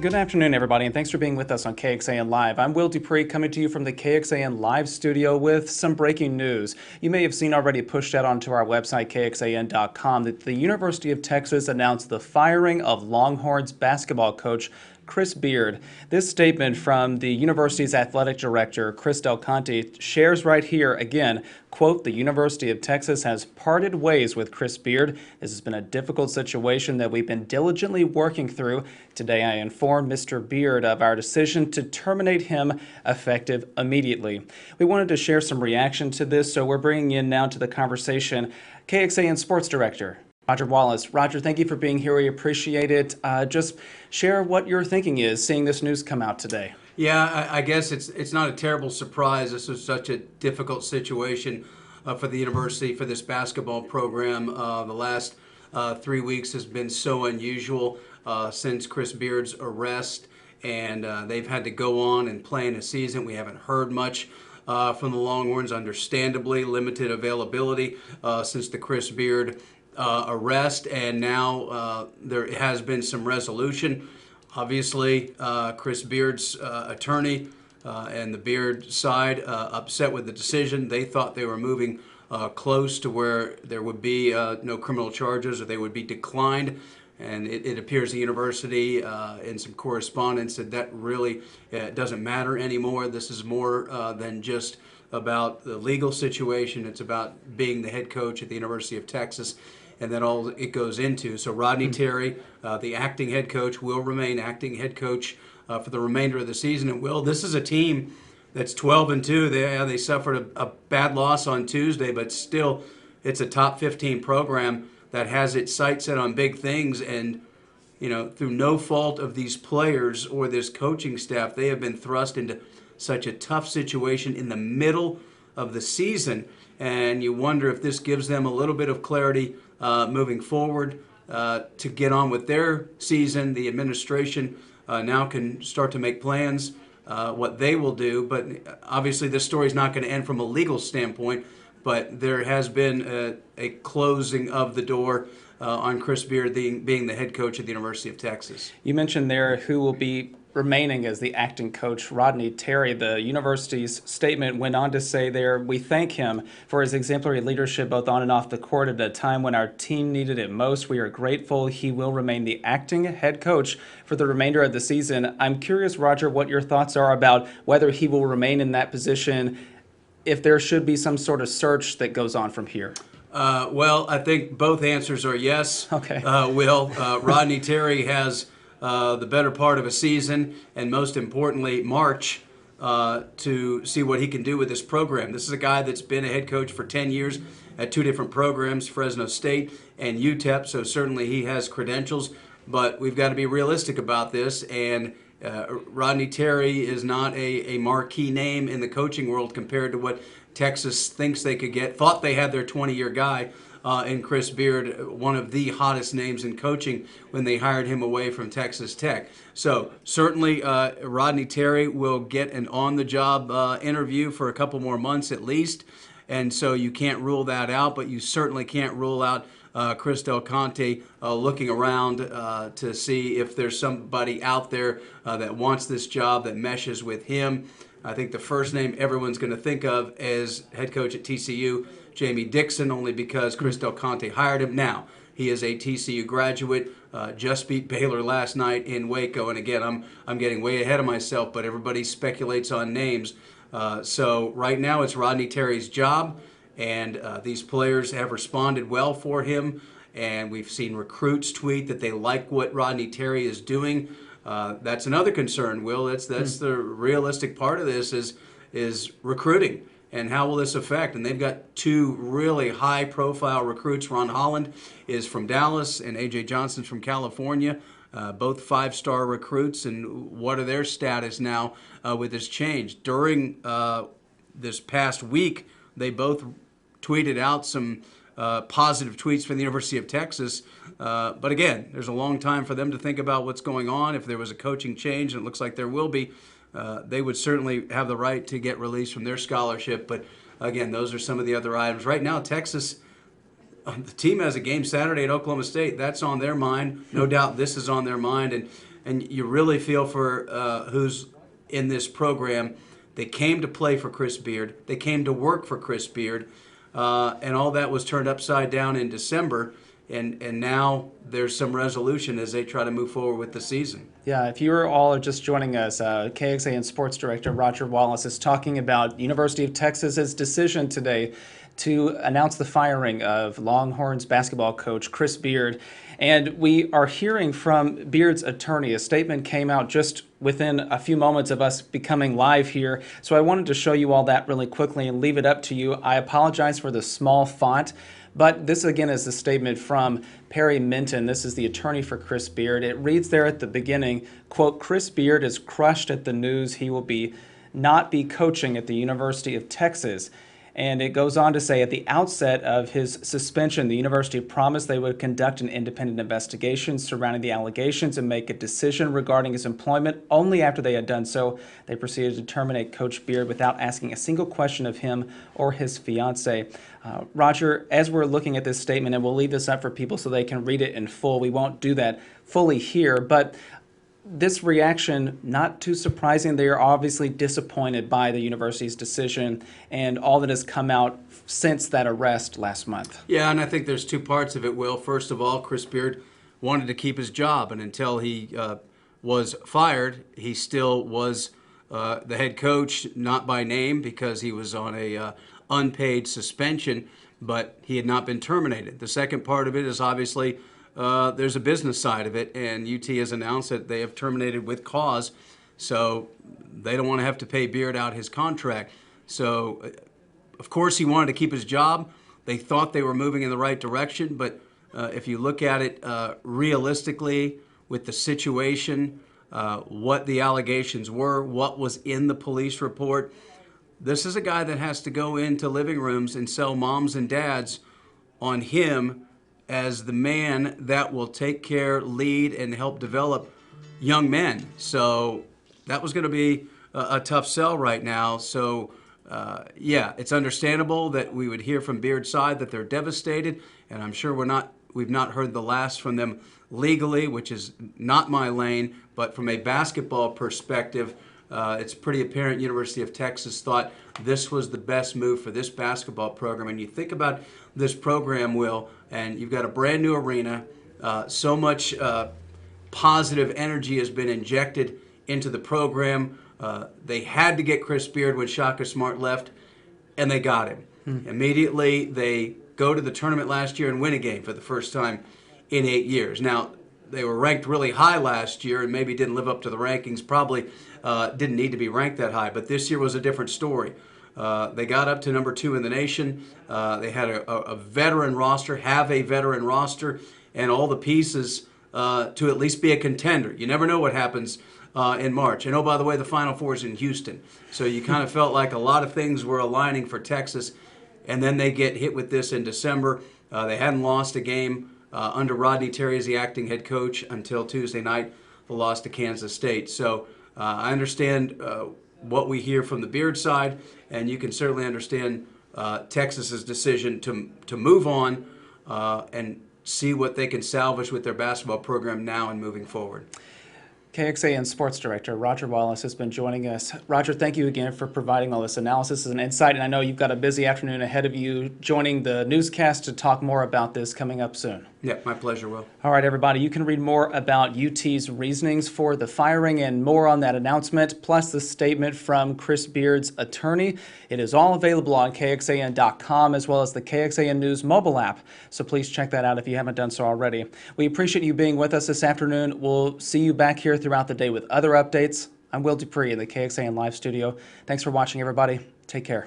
Good afternoon, everybody, and thanks for being with us on KXAN Live. I'm Will Dupree, coming to you from the KXAN Live studio with some breaking news. You may have seen already pushed out onto our website, kxan.com, that the University of Texas announced the firing of Longhorns basketball coach Chris Beard. This statement from the university's athletic director, Chris Del Conte, shares right here again, quote, "The University of Texas has parted ways with Chris Beard. This has been a difficult situation that we've been diligently working through. Today I informed Mr. Beard of our decision to terminate him effective immediately." We wanted to share some reaction to this, so we're bringing in now to the conversation KXAN Sports Director Roger Wallace. Roger, thank you for being here. We appreciate it. Just share what your thinking is seeing this news come out today. Yeah, I guess it's not a terrible surprise. This was such a difficult situation for the university, for this basketball program. The last 3 weeks has been so unusual since Chris Beard's arrest, and they've had to go on and play in a season. We haven't heard much from the Longhorns, understandably. Limited availability since the Chris Beard arrest, and now there has been some resolution. Obviously, Chris Beard's attorney and the Beard side upset with the decision. They thought they were moving close to where there would be no criminal charges or they would be declined. And it appears the university in some correspondence said that really doesn't matter anymore. This is more than just about the legal situation. It's about being the head coach at the University of Texas, and then all it goes into. So Rodney Terry, the acting head coach, will remain acting head coach for the remainder of the season. And this is a team that's 12-2. They suffered a bad loss on Tuesday, but still it's a top 15 program that has its sights set on big things. And through no fault of these players or this coaching staff, they have been thrust into such a tough situation in the middle of the season. And you wonder if this gives them a little bit of clarity moving forward to get on with their season. The administration now can start to make plans what they will do. But obviously this story is not going to end from a legal standpoint, but there has been a closing of the door on Chris Beard being the head coach at the University of Texas. You mentioned there who will be remaining as the acting coach, Rodney Terry. The university's statement went on to say there, "We thank him for his exemplary leadership both on and off the court at a time when our team needed it most. We are grateful. He will remain the acting head coach for the remainder of the season." I'm curious, Roger, what your thoughts are about whether he will remain in that position, if there should be some sort of search that goes on from here. Well, I think both answers are yes. Okay. Rodney Terry has the better part of a season, and most importantly, March, to see what he can do with this program. This is a guy that's been a head coach for 10 years at two different programs, Fresno State and UTEP, so certainly he has credentials, but we've got to be realistic about this, and Rodney Terry is not a marquee name in the coaching world compared to what Texas thinks they could get. Thought they had their 20-year guy in Chris Beard, one of the hottest names in coaching when they hired him away from Texas Tech. So certainly Rodney Terry will get an on-the-job interview for a couple more months at least, and so you can't rule that out, but you certainly can't rule out Chris Del Conte looking around to see if there's somebody out there that wants this job that meshes with him. I think the first name everyone's going to think of as head coach at TCU, Jamie Dixon, only because Chris Del Conte hired him. Now, he is a TCU graduate, just beat Baylor last night in Waco. And again, I'm getting way ahead of myself, but everybody speculates on names. So right now it's Rodney Terry's job, and these players have responded well for him. And we've seen recruits tweet that they like what Rodney Terry is doing. That's another concern, Will. That's the realistic part of this is recruiting. And how will this affect? And they've got two really high-profile recruits. Ron Holland is from Dallas, and A.J. Johnson's from California, both five-star recruits. And what are their status now with this change? During this past week, they both tweeted out some positive tweets from the University of Texas. But again, there's a long time for them to think about what's going on. If there was a coaching change, and it looks like there will be, they would certainly have the right to get released from their scholarship. But again, those are some of the other items. Right now, Texas, the team has a game Saturday at Oklahoma State. That's on their mind. No doubt this is on their mind. And and you really feel for who's in this program. They came to play for Chris Beard. They came to work for Chris Beard, and all that was turned upside down in December. And now there's some resolution as they try to move forward with the season. Yeah, if you are all just joining us, KXAN Sports Director Roger Wallace is talking about University of Texas's decision today to announce the firing of Longhorns basketball coach Chris Beard. And we are hearing from Beard's attorney. A statement came out just within a few moments of us becoming live here. So I wanted to show you all that really quickly and leave it up to you. I apologize for the small font. But this, again, is a statement from Perry Minton. This is the attorney for Chris Beard. It reads there at the beginning, quote, Chris Beard is crushed at the news he will not be coaching at the University of Texas. And it goes on to say, at the outset of his suspension, the university promised they would conduct an independent investigation surrounding the allegations and make a decision regarding his employment. Only after they had done so, they proceeded to terminate Coach Beard without asking a single question of him or his fiancee. Roger, as we're looking at this statement, and we'll leave this up for people so they can read it in full, we won't do that fully here, but this reaction, not too surprising. They are obviously disappointed by the university's decision and all that has come out since that arrest last month. Yeah, and I think there's two parts of it, Will. First of all, Chris Beard wanted to keep his job, and until he was fired, he still was the head coach, not by name because he was on a unpaid suspension, but he had not been terminated. The second part of it is obviously there's a business side of it, and UT has announced that they have terminated with cause, so they don't want to have to pay Beard out his contract. So, of course, he wanted to keep his job. They thought they were moving in the right direction, but if you look at it realistically with the situation, what the allegations were, what was in the police report, this is a guy that has to go into living rooms and sell moms and dads on him as the man that will take care, lead, and help develop young men. So that was going to be a tough sell right now. So, yeah, it's understandable that we would hear from Beard's side that they're devastated, and I'm sure we've not heard the last from them legally, which is not my lane, but from a basketball perspective, it's pretty apparent University of Texas thought this was the best move for this basketball program. And you think about this program, Will, and you've got a brand new arena. So much positive energy has been injected into the program. They had to get Chris Beard when Shaka Smart left, and they got him. Immediately, they go to the tournament last year and win a game for the first time in 8 years. Now, they were ranked really high last year and maybe didn't live up to the rankings, probably didn't need to be ranked that high, but this year was a different story. They got up to number 2 in the nation. They had a veteran roster, have a veteran roster, and all the pieces to at least be a contender. You never know what happens in March. And oh, by the way, the Final Four is in Houston. So you kind of felt like a lot of things were aligning for Texas, and then they get hit with this in December. They hadn't lost a game under Rodney Terry as the acting head coach until Tuesday night, the loss to Kansas State. So I understand what we hear from the Beard side, and you can certainly understand Texas's decision to move on and see what they can salvage with their basketball program now and moving forward. KXAN Sports Director Roger Wallace has been joining us. Roger, thank you again for providing all this analysis and insight, and I know you've got a busy afternoon ahead of you joining the newscast to talk more about this coming up soon. Yeah, my pleasure, Will. All right, everybody, you can read more about UT's reasonings for the firing and more on that announcement, plus the statement from Chris Beard's attorney. It is all available on KXAN.com as well as the KXAN News mobile app, so please check that out if you haven't done so already. We appreciate you being with us this afternoon. We'll see you back here throughout the day with other updates. I'm Will Dupree in the KXAN Live studio. Thanks for watching, everybody. Take care.